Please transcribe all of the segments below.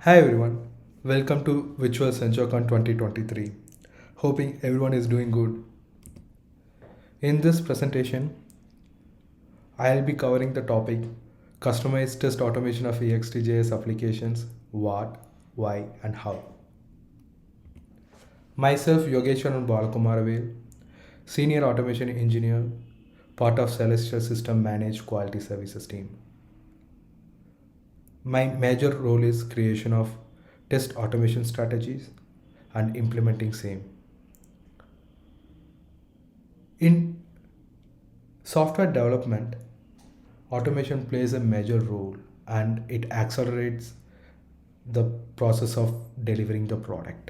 Hi everyone, welcome to Virtual CenturyCon 2023. Hoping everyone is doing good. In this presentation, I'll be covering the topic Customized Test Automation of Ext JS applications, what, why, and how. Myself, Yogeshwaran Balakumaravel, Senior Automation Engineer, part of Celestial System Managed Quality Services team. My major role is creation of test automation strategies and implementing same. In software development, automation plays a major role and it accelerates the process of delivering the product.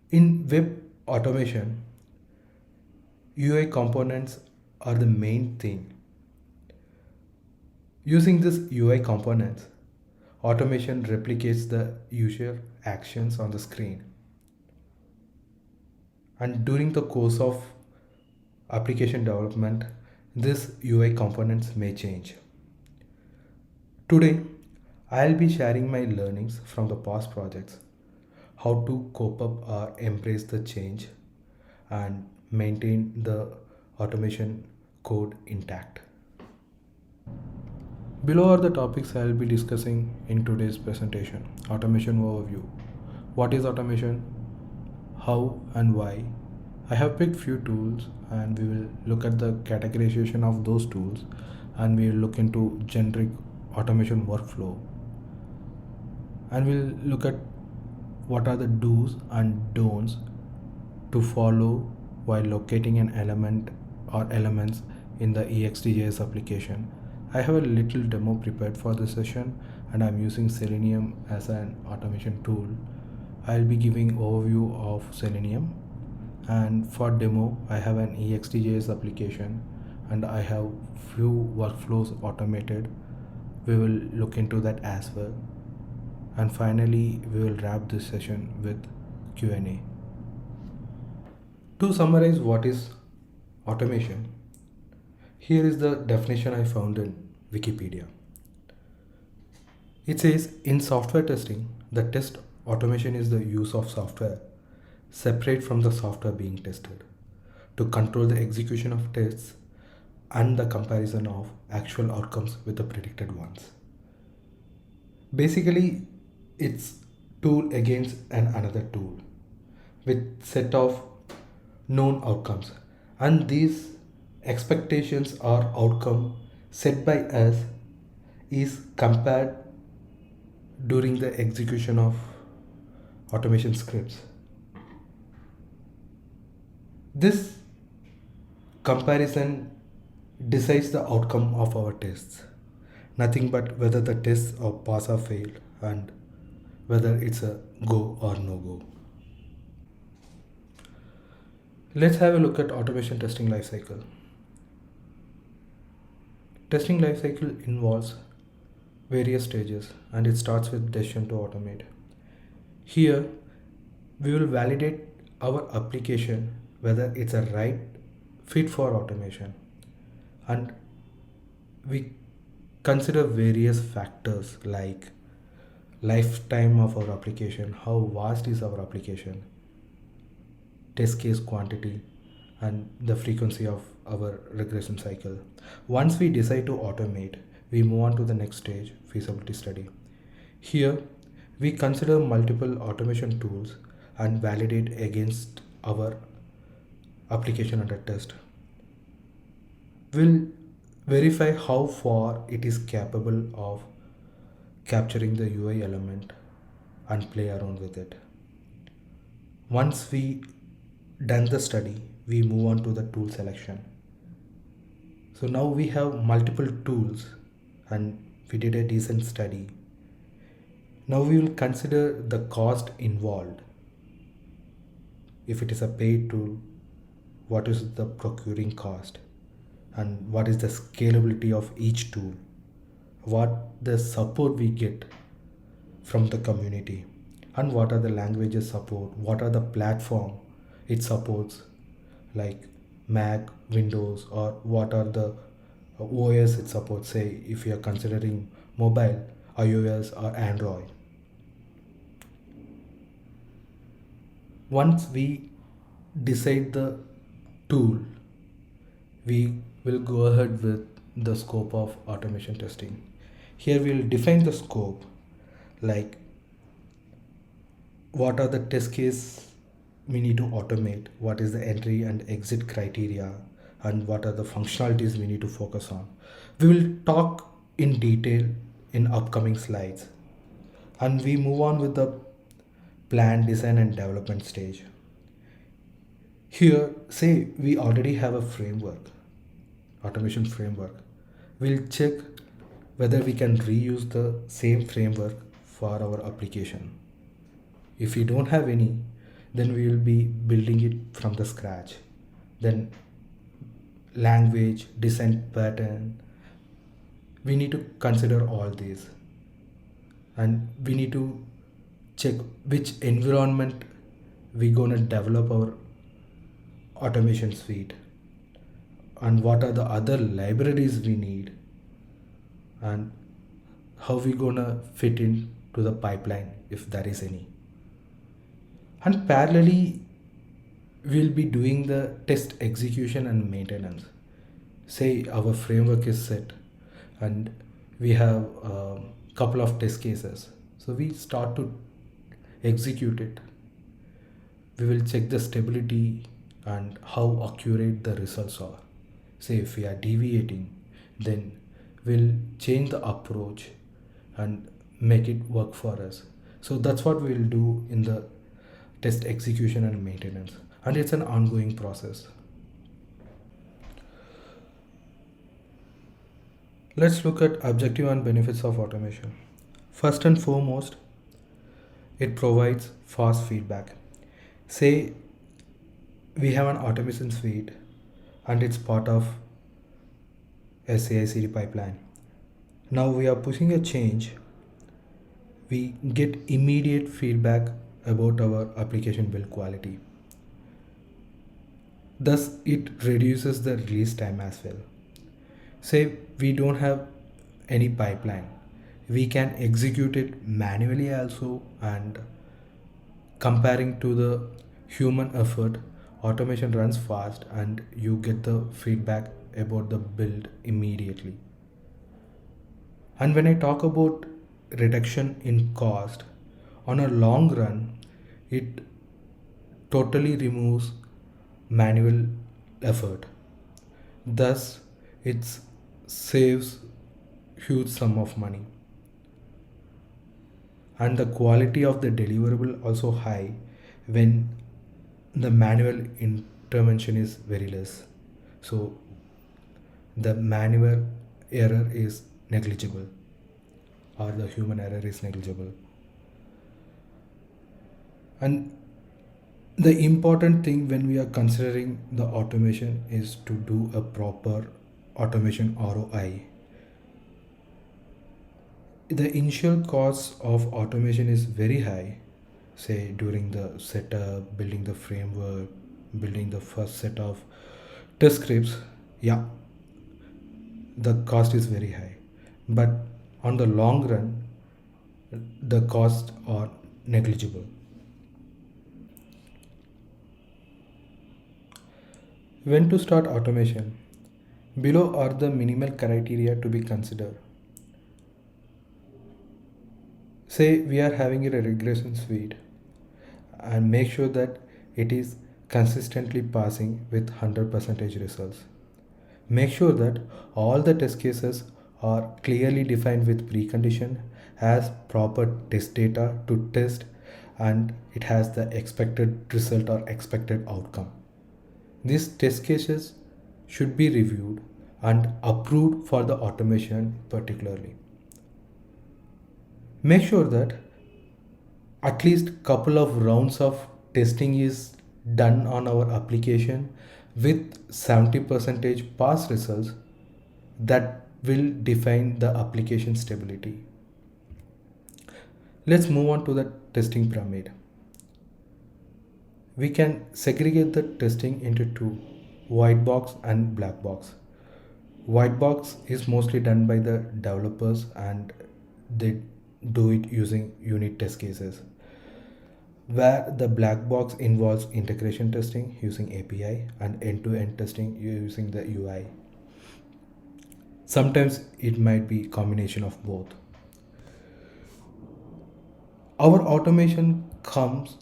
In web automation, UI components are the main thing. Using these UI components, automation replicates the user actions on the screen. And during the course of application development, these UI components may change. Today, I'll be sharing my learnings from the past projects, how to cope up or embrace the change and maintain the automation code intact. Below are the topics I'll be discussing in today's presentation. Automation overview. What is automation? How and why? I have picked few tools and we will look at the categorization of those tools and we will look into generic automation workflow and we'll look at what are the do's and don'ts to follow while locating an element or elements in the Ext JS application. I have a little demo prepared for this session and I'm using Selenium as an automation tool. I'll be giving overview of Selenium, and for demo I have an Ext JS application and I have few workflows automated. We will look into that as well. And finally, we will wrap this session with Q&A. To summarize what is automation, here is the definition I found in Wikipedia. It says, in software testing, the test automation is the use of software separate from the software being tested to control the execution of tests and the comparison of actual outcomes with the predicted ones. Basically, it's tool against another tool with set of known outcomes, and these expectations or outcome set by us is compared during the execution of automation scripts. This comparison decides the outcome of our tests, nothing but whether the tests are pass or fail and whether it's a go or no go. Let's have a look at automation testing lifecycle. Testing lifecycle involves various stages and it starts with decision to automate. Here, we will validate our application whether it's a right fit for automation, and we consider various factors like lifetime of our application, how vast is our application, test case quantity, and the frequency of our regression cycle. Once we decide to automate, we move on to the next stage, feasibility study. Here, we consider multiple automation tools and validate against our application under test. We'll verify how far it is capable of capturing the UI element and play around with it. Once we done the study, we move on to the tool selection. So now we have multiple tools and we did a decent study. Now we will consider the cost involved. If it is a paid tool, what is the procuring cost and what is the scalability of each tool, what the support we get from the community, and what are the languages support, what are the platform it supports like Mac, Windows, or what are the OS it supports. Say if you are considering mobile, iOS or Android. Once we decide the tool, we will go ahead with the scope of automation testing. Here we will define the scope, like what are the test case we need to automate, what is the entry and exit criteria, and what are the functionalities we need to focus on. We will talk in detail in upcoming slides, and we move on with the plan, design and development stage. Here, say we already have a framework, automation framework. We'll check whether we can reuse the same framework for our application. If we don't have any, then we will be building it from the scratch. Then language, design pattern, we need to consider all these, and we need to check which environment we gonna develop our automation suite, and what are the other libraries we need, and how we gonna fit in to the pipeline if there is any. And parallelly, we'll be doing the test execution and maintenance. Say our framework is set and we have a couple of test cases, so we start to execute it. We will check the stability and how accurate the results are. Say if we are deviating, then we'll change the approach and make it work for us. So that's what we'll do in the test execution and maintenance, and it's an ongoing process. Let's look at objective and benefits of automation. First and foremost, it provides fast feedback. Say we have an automation suite and it's part of a CI/CD pipeline. Now we are pushing a change, we get immediate feedback about our application build quality. Thus, it reduces the release time as well. Say we don't have any pipeline, we can execute it manually also, and comparing to the human effort, automation runs fast and you get the feedback about the build immediately. And when I talk about reduction in cost, on a long run, it totally removes manual effort. Thus, it saves huge sum of money. And the quality of the deliverable also high when the manual intervention is very less. So the manual error is negligible, or the human error is negligible. And the important thing when we are considering the automation is to do a proper automation ROI. The initial cost of automation is very high, say during the setup, building the framework, building the first set of test scripts. Yeah, the cost is very high, but on the long run, the costs are negligible. When to start automation? Below are the minimal criteria to be considered. Say we are having a regression suite, and make sure that it is consistently passing with 100% results. Make sure that all the test cases are clearly defined with precondition, has proper test data to test, and it has the expected result or expected outcome. These test cases should be reviewed and approved for the automation particularly. Make sure that at least couple of rounds of testing is done on our application with 70% pass results. That will define the application stability. Let's move on to the testing pyramid. We can segregate the testing into two, white box and black box. White box is mostly done by the developers and they do it using unit test cases, where the black box involves integration testing using API and end-to-end testing using the UI. Sometimes it might be combination of both. Our automation comes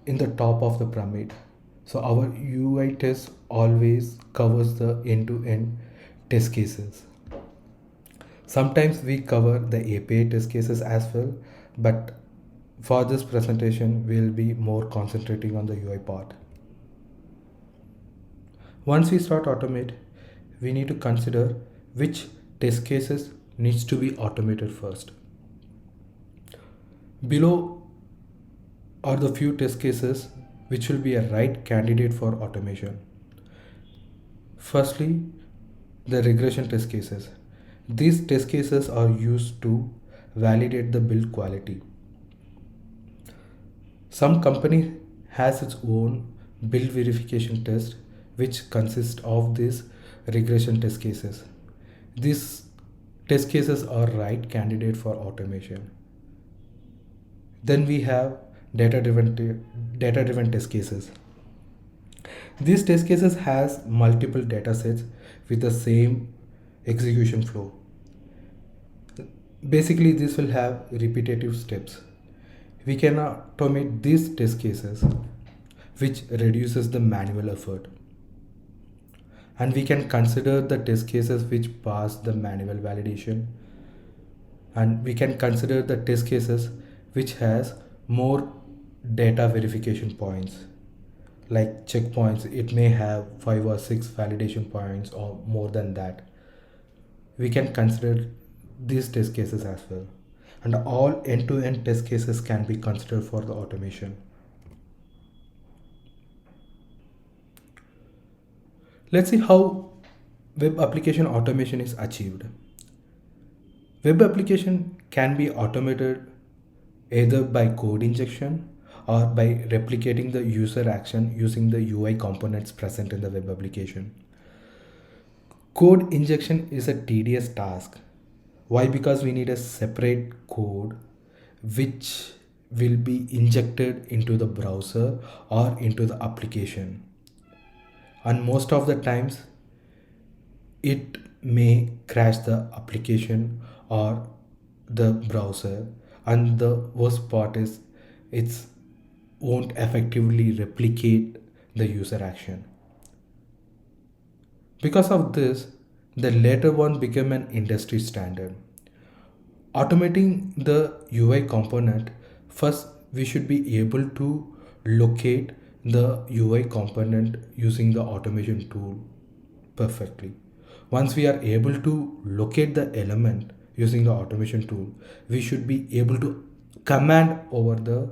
in the top of the pyramid. So our UI test always covers the end-to-end test cases. Sometimes we cover the API test cases as well, but for this presentation, we'll be more concentrating on the UI part. Once we start automate, we need to consider which test cases needs to be automated first. Below are the few test cases which will be a right candidate for automation. Firstly, the regression test cases. These test cases are used to validate the build quality. Some company has its own build verification test which consists of these regression test cases. These test cases are right candidate for automation. Then we have data-driven test cases. These test cases has multiple data sets with the same execution flow. Basically, this will have repetitive steps. We can automate these test cases, which reduces the manual effort. And we can consider the test cases which pass the manual validation. And we can consider the test cases which has more data verification points. Like checkpoints, it may have 5 or 6 validation points or more than that. We can consider these test cases as well. And all end-to-end test cases can be considered for the automation. Let's see how web application automation is achieved. Web application can be automated either by code injection or by replicating the user action using the UI components present in the web application. Code injection is a tedious task. Why? Because we need a separate code which will be injected into the browser or into the application. And most of the times it may crash the application or the browser, and the worst part is it won't effectively replicate the user action. Because of this, the later one became an industry standard. Automating the UI component, first we should be able to locate the UI component using the automation tool perfectly. Once we are able to locate the element using the automation tool, we should be able to command over the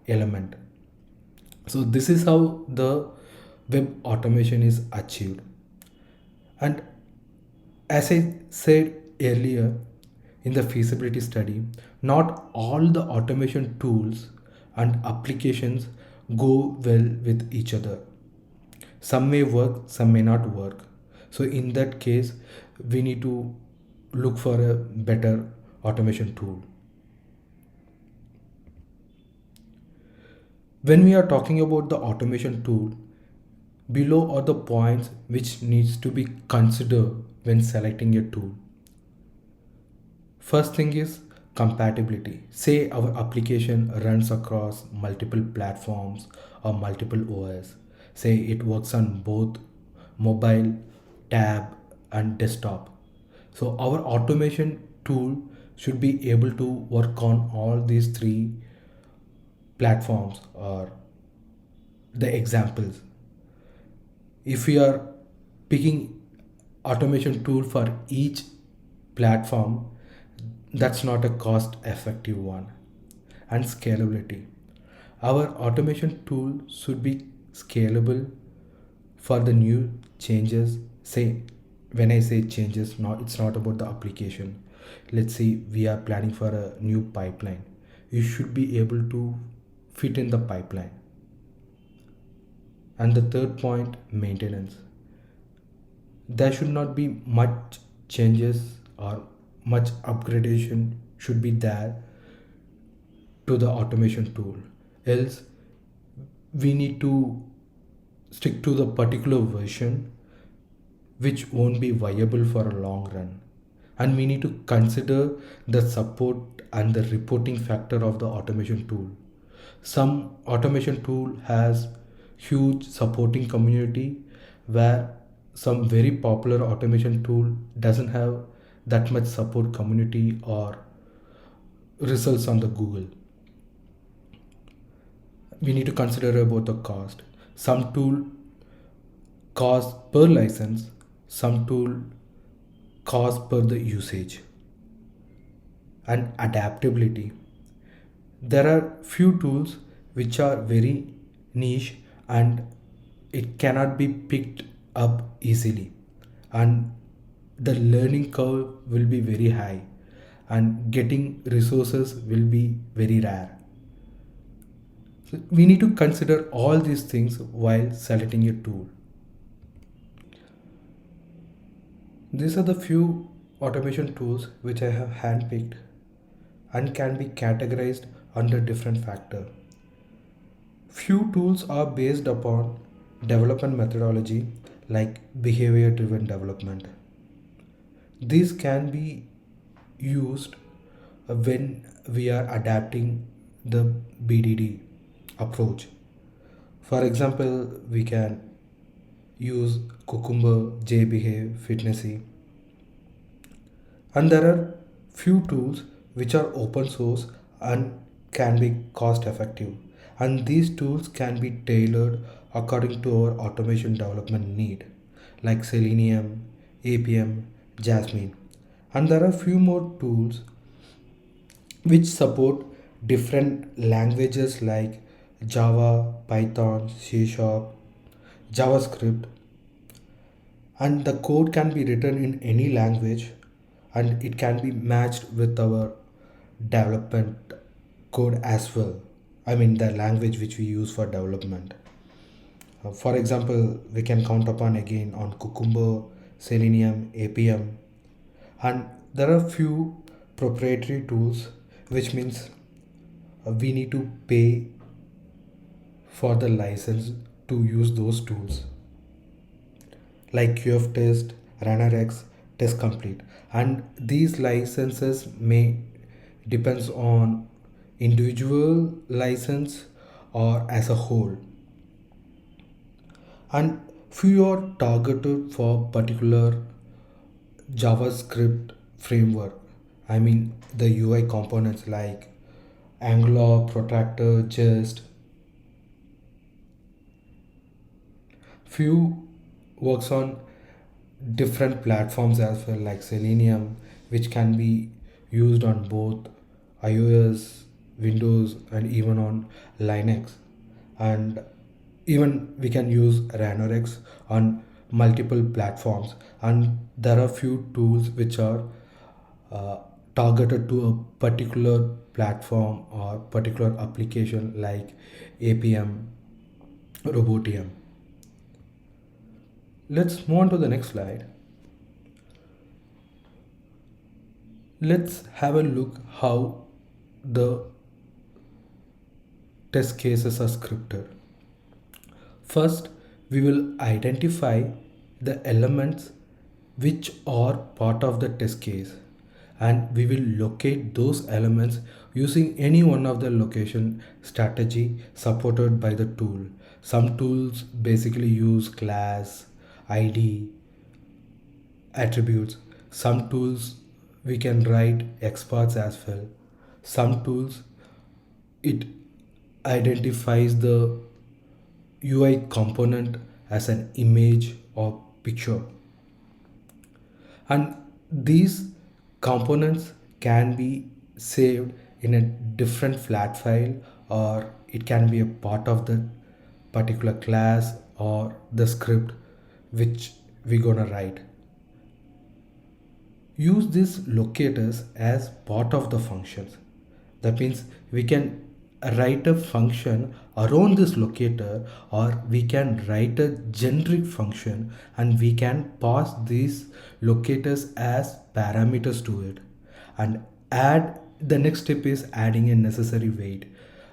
element. So this is how the web automation is achieved. And as I said earlier in the feasibility study, not all the automation tools and applications go well with each other. Some may work, some may not work. So in that case, we need to look for a better automation tool. When we are talking about the automation tool, below are the points which needs to be considered when selecting a tool. First thing is compatibility. Say our application runs across multiple platforms or multiple OS. Say it works on both mobile, tab and desktop. So our automation tool should be able to work on all these three platforms or the examples. If we are picking automation tool for each platform, that's not a cost effective one. And scalability. Our automation tool should be scalable for the new changes. Say, when I say changes, it's not about the application. Let's say we are planning for a new pipeline. You should be able to fit in the pipeline. And the third point, maintenance. There should not be much changes or much upgradation should be there to the automation tool. Else we need to stick to the particular version which won't be viable for a long run. And we need to consider the support and the reporting factor of the automation tool. Some automation tool has huge supporting community, where some very popular automation tool doesn't have that much support community or results on the Google. We need to consider about the cost. Some tool cost per license, some tool cost per the usage. And adaptability. There are few tools which are very niche and it cannot be picked up easily, and the learning curve will be very high and getting resources will be very rare. So we need to consider all these things while selecting a tool. These are the few automation tools which I have handpicked and can be categorized under different factors. Few tools are based upon development methodology like behavior driven development. These can be used when we are adapting the BDD approach. For example, we can use Cucumber, JBehave, Fitnessy. And there are few tools which are open source and can be cost effective. And these tools can be tailored according to our automation development need, like Selenium, APM, Jasmine. And there are few more tools which support different languages like Java, Python, C Sharp, JavaScript, and the code can be written in any language and it can be matched with our development code as well. I mean the language which we use for development. For example, we can count upon again on Cucumber, Selenium, APM, and there are few proprietary tools, which means we need to pay for the license to use those tools, like QF Test, RunnerX, Test Complete, and these licenses may depends on individual license or as a whole, and few are targeted for particular JavaScript framework. I mean the UI components like Angular, Protractor, Jest. Few works on different platforms as well, like Selenium, which can be used on both iOS, Windows, and even on Linux. And even we can use RunnerX on multiple platforms. And there are few tools which are targeted to a particular platform or particular application like APM, Robotium. Let's move on to the next slide. Let's have a look how the test cases are scripted. First, we will identify the elements which are part of the test case, and we will locate those elements using any one of the location strategy supported by the tool. Some tools basically use class, ID, attributes. Some tools we can write XPaths as well. Some tools it identifies the UI component as an image or picture, and these components can be saved in a different flat file, or it can be a part of the particular class or the script which we're gonna write. Use these locators as part of the functions. That means we can write a function around this locator, or we can write a generic function and we can pass these locators as parameters to it and add the next step is adding a necessary weight,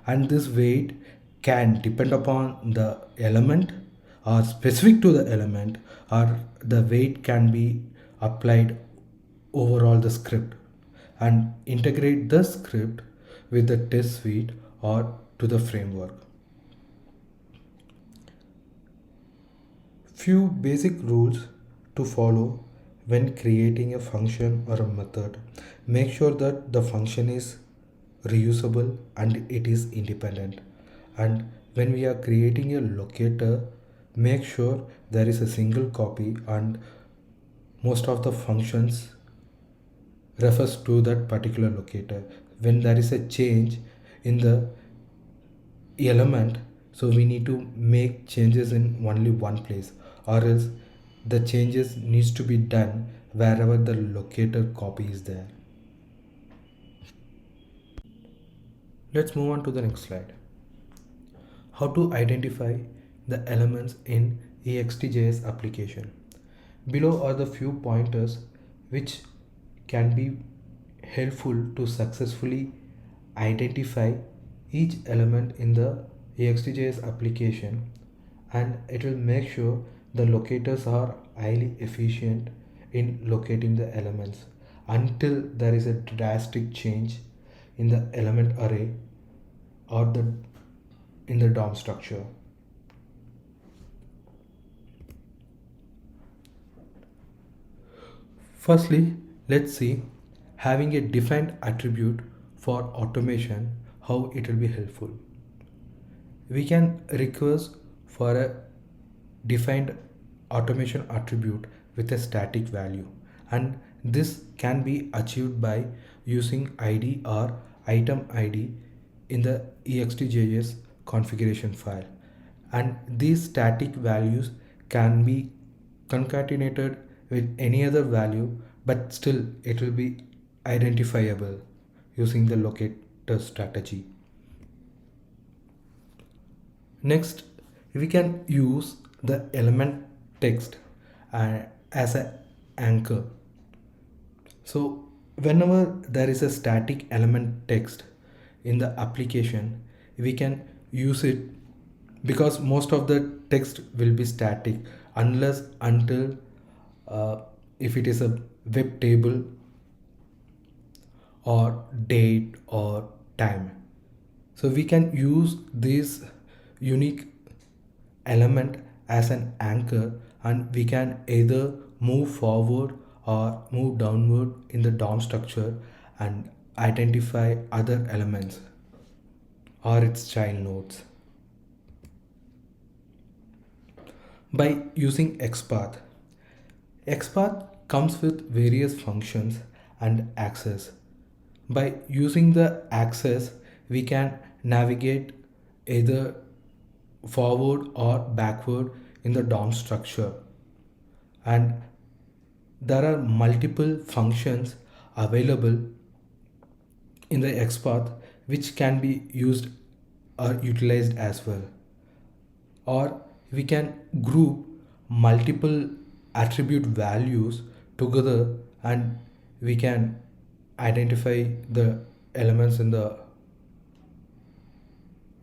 and this weight can depend upon the element or specific to the element, or the weight can be applied overall the script and integrate the script with the test suite or to the framework. Few basic rules to follow when creating a function or a method. Make sure that the function is reusable and it is independent. And when we are creating a locator, make sure there is a single copy and most of the functions refers to that particular locator. When there is a change in the element, so we need to make changes in only one place, or else the changes needs to be done wherever the locator copy is there. Let's move on to the next slide. How to identify the elements in Ext JS application. Below are the few pointers which can be helpful to successfully identify each element in the Ext JS application, and it will make sure the locators are highly efficient in locating the elements until there is a drastic change in the element array or in the DOM structure. Firstly, let's see having a defined attribute for automation, how it will be helpful. We can request for a defined automation attribute with a static value, and this can be achieved by using id or item id in the ext.js configuration file, and these static values can be concatenated with any other value, but still it will be identifiable using the locator strategy. Next, we can use the element text as an anchor. So whenever there is a static element text in the application, we can use it because most of the text will be static unless until if it is a web table or date or time. So we can use this unique element as an anchor, and we can either move forward or move downward in the DOM structure and identify other elements or its child nodes. By using XPath. XPath comes with various functions and access. By using the access, we can navigate either forward or backward in the DOM structure, and there are multiple functions available in the XPath which can be used or utilized as well, or we can group multiple attribute values together and we can identify the elements in the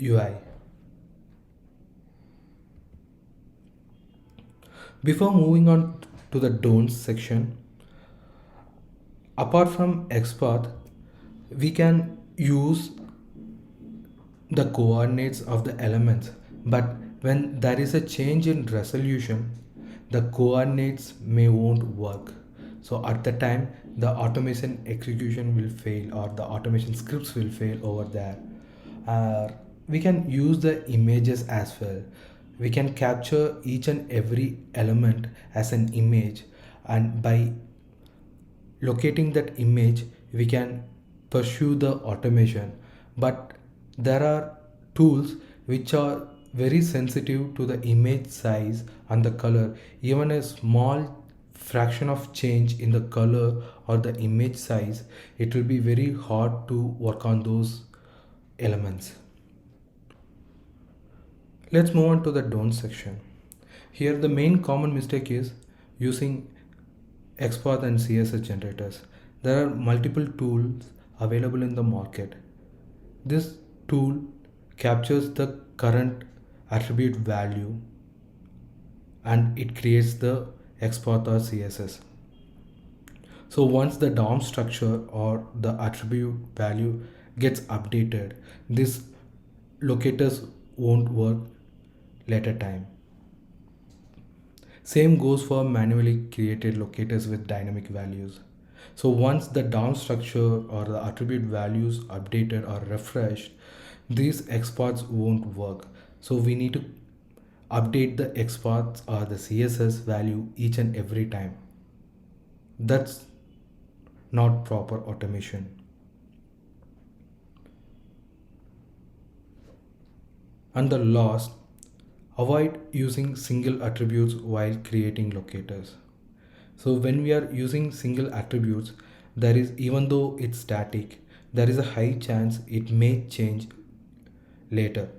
UI. Before moving on to the don'ts section, apart from XPath, we can use the coordinates of the elements, but when there is a change in resolution, the coordinates may won't work. So at the time, the automation execution will fail or the automation scripts will fail over there. We can use the images as well. We can capture each and every element as an image, and by locating that image we can pursue the automation. But there are tools which are very sensitive to the image size and the color. Even a small fraction of change in the color or the image size, it will be very hard to work on those elements. Let's move on to the don't section. Here the main common mistake is using XPath and CSS generators. There are multiple tools available in the market. This tool captures the current attribute value and it creates the XPath or CSS. So once the DOM structure or the attribute value gets updated, these locators won't work later time. Same goes for manually created locators with dynamic values. So once the DOM structure or the attribute values updated or refreshed, these XPaths won't work. So we need to update the XPaths or the CSS value each and every time. That's not proper automation. And the last, avoid using single attributes while creating locators. So when we are using single attributes, there is, even though it's static, there is a high chance it may change later.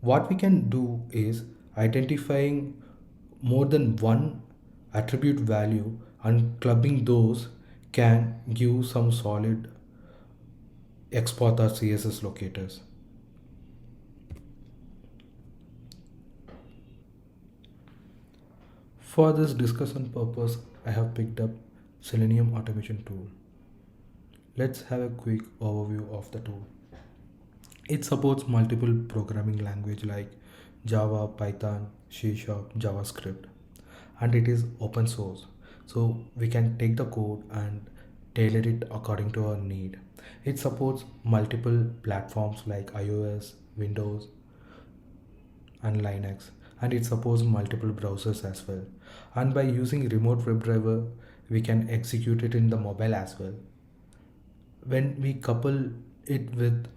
What we can do is identifying more than one attribute value and clubbing those can give some solid XPath or CSS locators. For this discussion purpose, I have picked up Selenium automation tool. Let's have a quick overview of the tool. It supports multiple programming language like Java, Python, C#, JavaScript, and it is open source. So we can take the code and tailor it according to our need. It supports multiple platforms like iOS, Windows, and Linux, and it supports multiple browsers as well. And by using remote WebDriver, we can execute it in the mobile as well. When we couple it with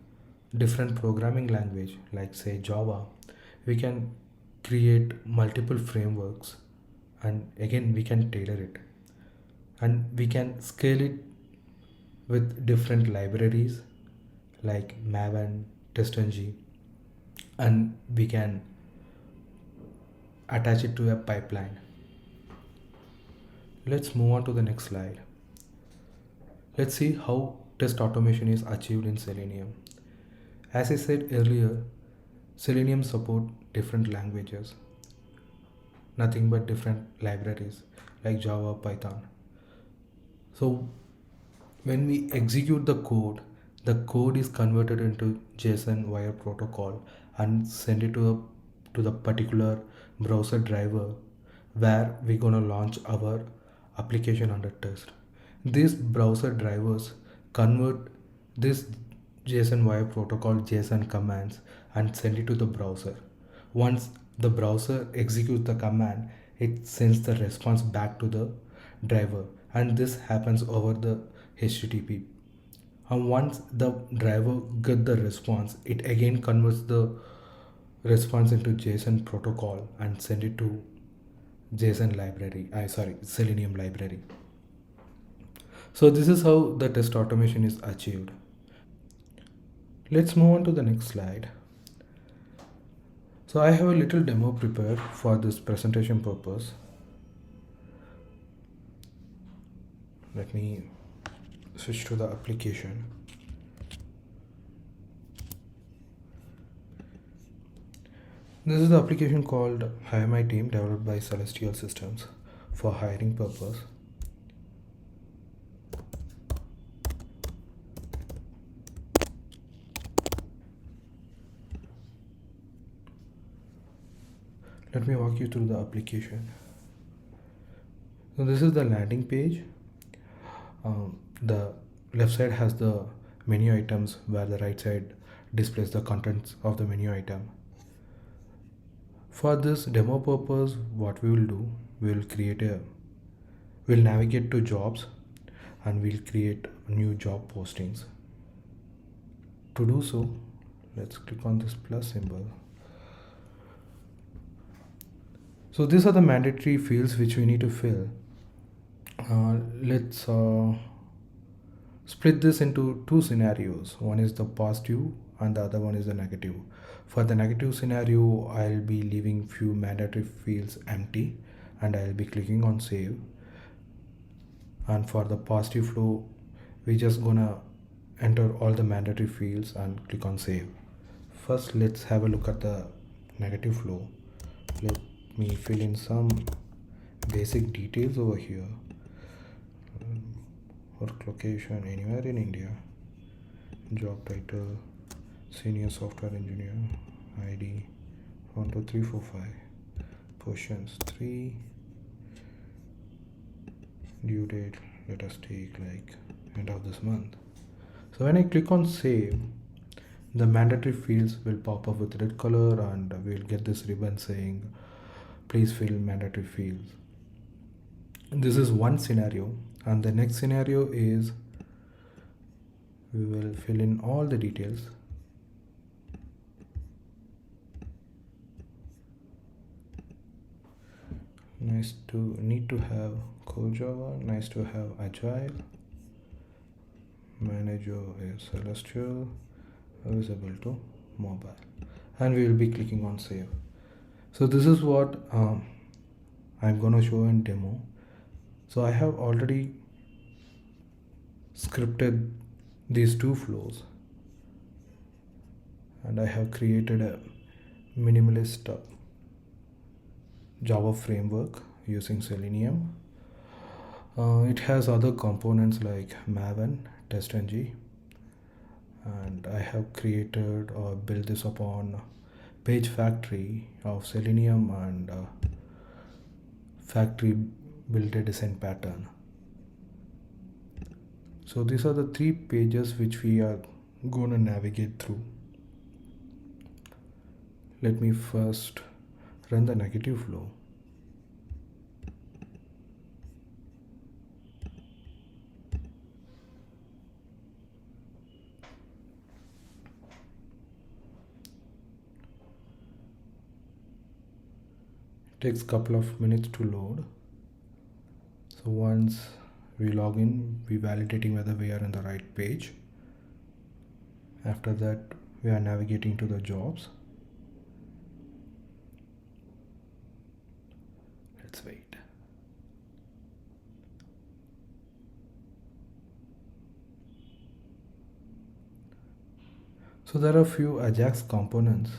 different programming language like say Java, we can create multiple frameworks, and again we can tailor it, and we can scale it with different libraries like Maven, TestNG, and we can attach it to a pipeline. Let's move on to the next slide. Let's see how test automation is achieved in Selenium. As I said earlier, Selenium support different languages, nothing but different libraries like Java, Python. So when we execute the code is converted into JSON via protocol and send it to the particular browser driver where we're gonna launch our application under test. These browser drivers convert this JSON via protocol JSON commands and send it to the browser. Once the browser executes the command, it sends the response back to the driver, and this happens over the HTTP. And once the driver gets the response, it again converts the response into JSON protocol and send it to JSON library. Selenium library. So this is how the test automation is achieved. Let's move on to the next slide. So I have a little demo prepared for this presentation purpose. Let me switch to the application. This is the application called Hire My Team, developed by Celestial Systems for hiring purpose. Let me walk you through the application. So this is the landing page. The left side has the menu items, where the right side displays the contents of the menu item. For this demo purpose, what we will do, we'll navigate to jobs and we'll create new job postings. To do so, let's click on this plus symbol. So these are the mandatory fields which we need to fill. Let's split this into two scenarios. One is the positive and the other one is the negative. For the negative scenario, I'll be leaving few mandatory fields empty and I'll be clicking on save. And for the positive flow, we're just gonna enter all the mandatory fields and click on save. First, let's have a look at the negative flow. Let me fill in some basic details over here. Work location anywhere in India, job title senior software engineer, ID 12345, positions 3, due date let us take like end of this month. So when I click on save, the mandatory fields will pop up with red color and we'll get this ribbon saying please fill mandatory fields. And this is one scenario, and the next scenario is we will fill in all the details. Need to have core Java, nice to have agile, manager is celestial, visible to mobile, and we will be clicking on save. So this is what I'm gonna show in demo. So I have already scripted these two flows, and I have created a minimalist Java framework using Selenium. It has other components like Maven, TestNG, and I have created or built this upon page factory of Selenium and factory built-a design pattern. So these are the 3 pages which we are going to navigate through. Let me first run the negative flow. It takes a couple of minutes to load. So once we log in, we validating whether we are on the right page. After that, we are navigating to the jobs. Let's wait. So there are a few Ajax components.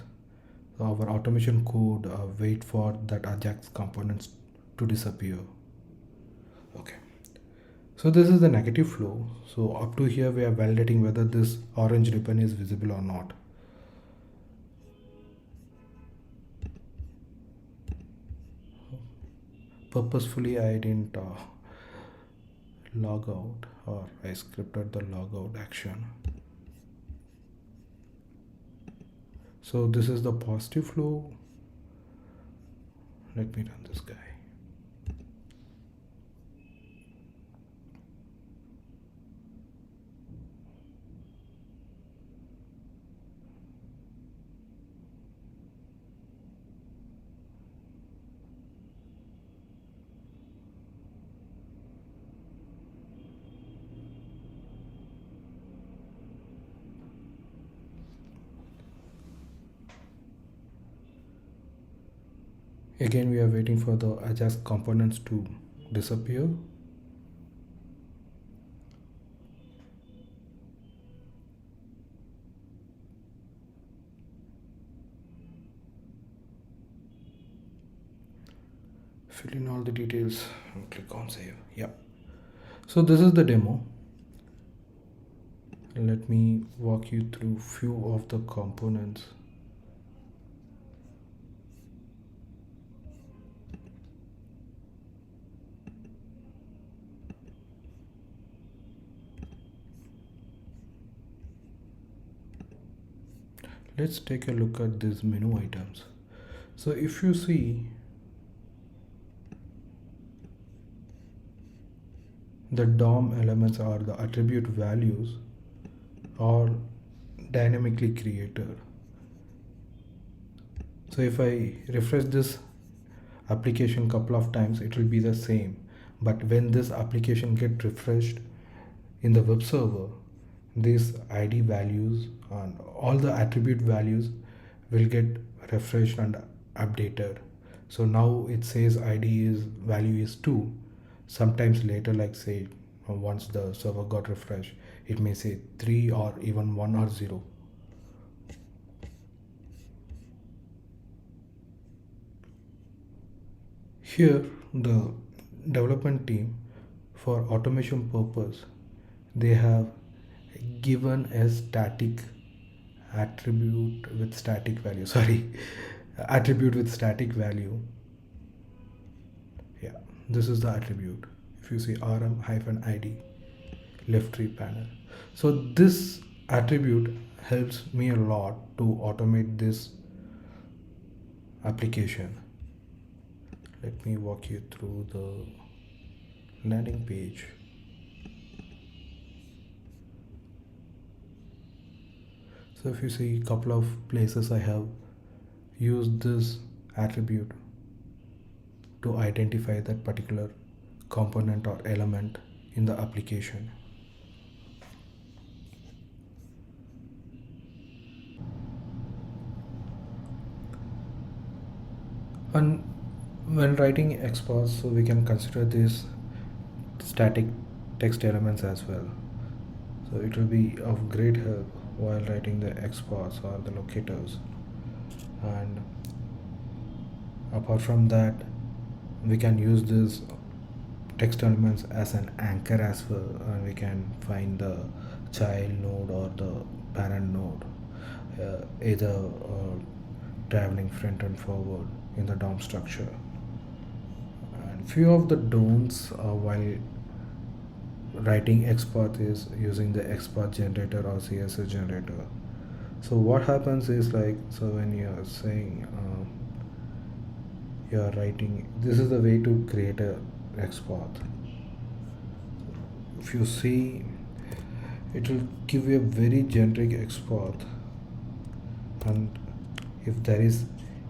So our automation code wait for that Ajax components to disappear. Okay. So this is the negative flow. So up to here we are validating whether this orange ribbon is visible or not. Purposefully I didn't log out, or I scripted the logout action. So this is the positive flow. Let me run this guy. Again, we are waiting for the Ajax components to disappear. Fill in all the details and click on save. Yeah. So this is the demo. Let me walk you through few of the components. Let's take a look at these menu items. So if you see, the DOM elements are the attribute values are dynamically created. So if I refresh this application couple of times, it will be the same. But when this application get refreshed in the web server, these ID values and all the attribute values will get refreshed and updated. So now it says ID is value is 2. Sometimes later, like say once the server got refreshed, it may say 3 or even 1 or 0. Here the development team, for automation purpose, they have given a static attribute with static value attribute with static value. Yeah, this is the attribute. If you see rm-id left tree panel, so this attribute helps me a lot to automate this application. Let me walk you through the landing page. So if you see a couple of places, I have used this attribute to identify that particular component or element in the application. And when writing XPath, so we can consider these static text elements as well. So it will be of great help while writing the XPaths or the locators. And apart from that, we can use these text elements as an anchor as well, and we can find the child node or the parent node, either traveling front and forward in the DOM structure. And few of the don'ts while writing XPath is using the XPath generator or CSS generator. So what happens is, like, so when you are saying you are writing, this is the way to create a XPath. If you see, it will give you a very generic XPath, and if there is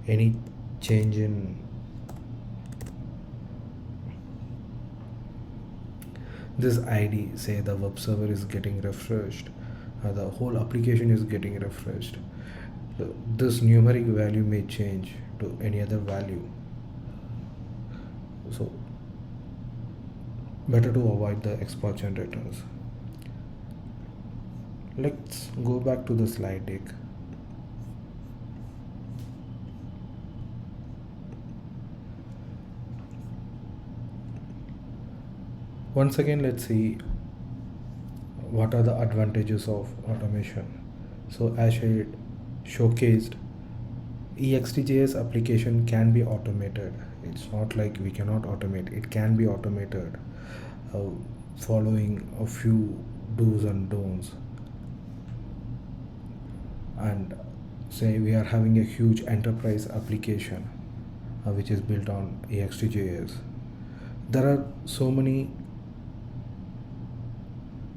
any change in this ID, say the web server is getting refreshed, the whole application is getting refreshed, so this numeric value may change to any other value. So better to avoid the XPath generators. Let's go back to the slide deck. Once again, let's see what are the advantages of automation. So as I showcased, Ext JS application can be automated. It's not like we cannot automate. It can be automated following a few do's and don'ts. And say we are having a huge enterprise application which is built on Ext JS. There are so many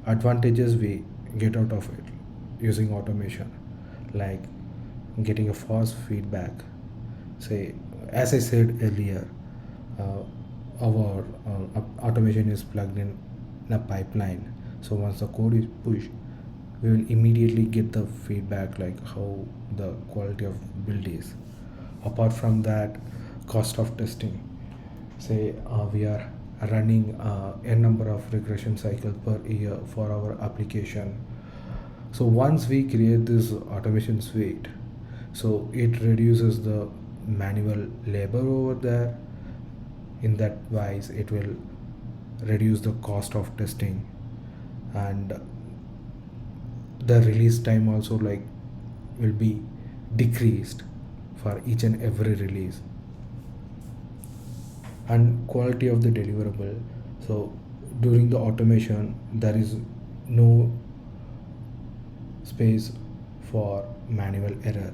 advantages we get out of it using automation, like getting a fast feedback. Say, as I said earlier, our automation is plugged in a pipeline, so once the code is pushed, we will immediately get the feedback, like how the quality of build is. Apart from that, cost of testing, say we are running a number of regression cycles per year for our application. So once we create this automation suite, so it reduces the manual labor over there. In that wise, it will reduce the cost of testing, and the release time also, like, will be decreased for each and every release. And quality of the deliverable, so during the automation there is no space for manual error.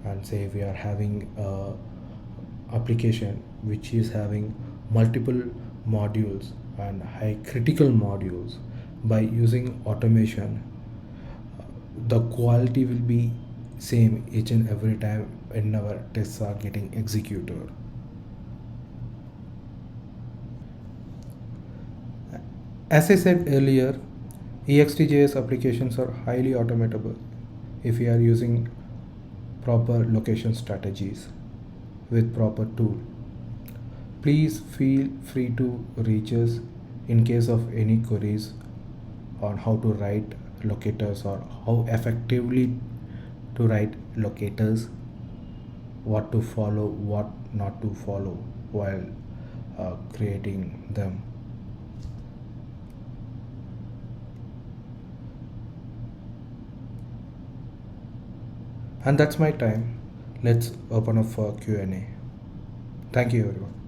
And say we are having a application which is having multiple modules and high critical modules, by using automation the quality will be same each and every time when our tests are getting executed. As I said earlier, Ext JS applications are highly automatable if we are using proper location strategies with proper tool. Please feel free to reach us in case of any queries on how to write locators or how effectively to write locators, what to follow, what not to follow while creating them. And that's my time. Let's open up for Q&A. Thank you everyone.